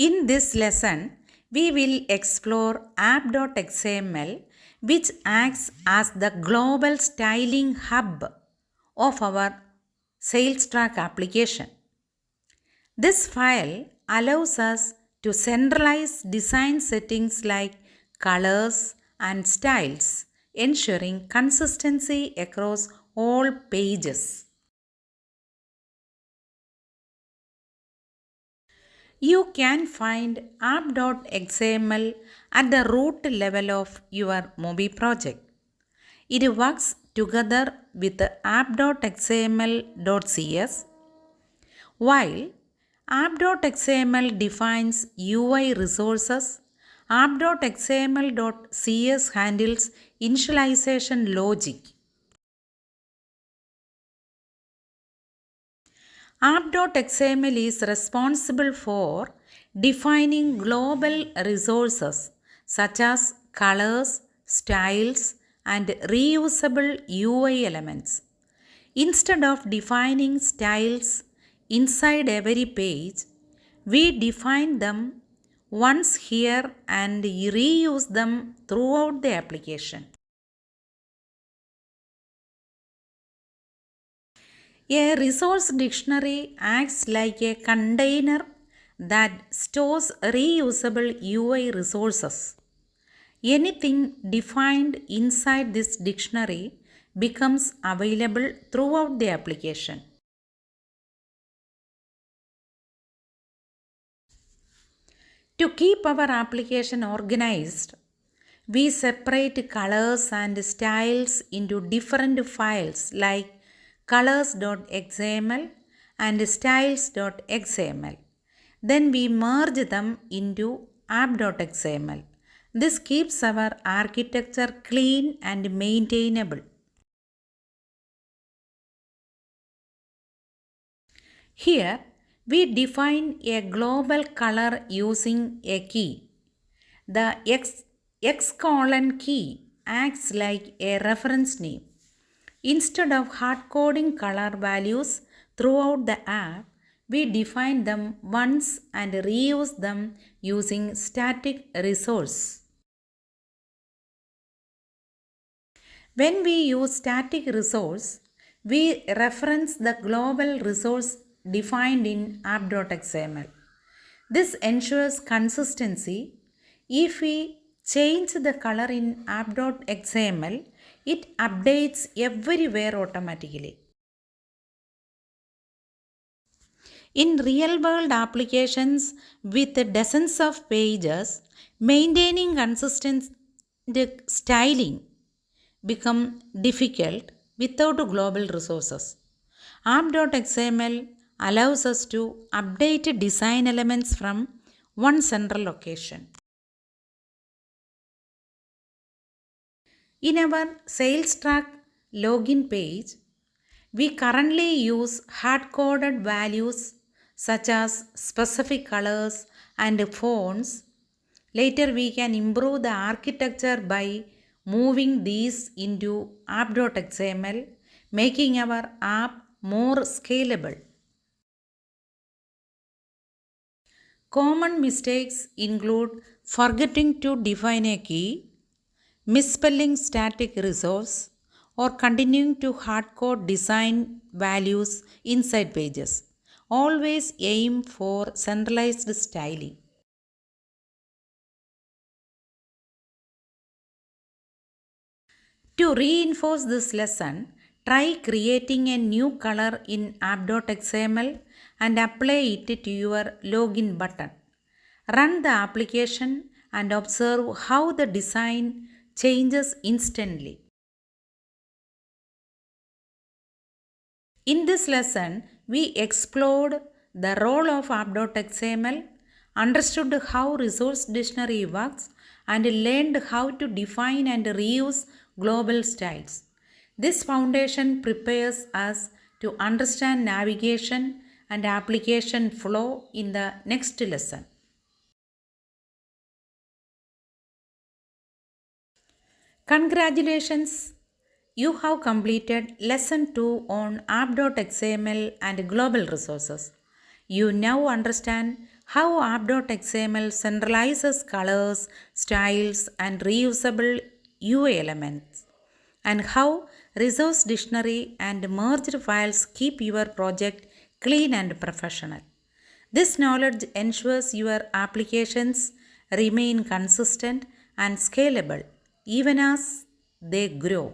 In this lesson, we will explore app.xml, which acts as the global styling hub of our SalesTrack application. This file allows us to centralize design settings like colors and styles, ensuring consistency across all pages. You can find app.xml at the root level of your MAUI project. It works together with app.xml.cs. While app.xml defines UI resources, app.xml.cs handles initialization logic. App.xml is responsible for defining global resources such as colors, styles, and reusable UI elements. Instead of defining styles inside every page, we define them once here and reuse them throughout the application. A resource dictionary acts like a container that stores reusable UI resources. Anything defined inside this dictionary becomes available throughout the application. To keep our application organized, we separate colors and styles into different files like colors.xml and styles.xml. Then we merge them into app.xml. This keeps our architecture clean and maintainable. Here, we define a global color using a key. The X colon key acts like a reference name. Instead of hard-coding color values throughout the app, we define them once and reuse them using static resource. When we use static resource, we reference the global resource defined in app.xml. This ensures consistency. If we change the color in app.xml, it updates everywhere automatically. In real-world applications with dozens of pages, maintaining consistent styling becomes difficult without global resources. App.xml allows us to update design elements from one central location. In our SalesTrack login page, we currently use hard-coded values such as specific colors and fonts. Later, we can improve the architecture by moving these into app.xml, making our app more scalable. Common mistakes include forgetting to define a key, misspelling static resource, or continuing to hard-code design values inside pages. Always aim for centralized styling. To reinforce this lesson, try creating a new color in app.xml and apply it to your login button. Run the application and observe how the design changes instantly. In this lesson, we explored the role of app.xml, understood how resource dictionary works, and learned how to define and reuse global styles. This foundation prepares us to understand navigation and application flow in the next lesson. Congratulations! You have completed lesson 2 on app.xml and global resources. You now understand how app.xml centralizes colors, styles, and reusable UI elements, and how resource dictionary and merged files keep your project clean and professional. This knowledge ensures your applications remain consistent and scalable even as they grow.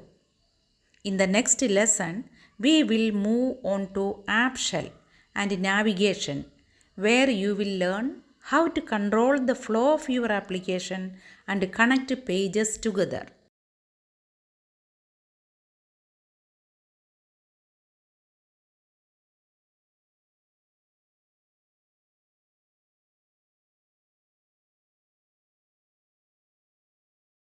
In the next lesson, we will move on to App Shell and navigation, where you will learn how to control the flow of your application and connect pages together.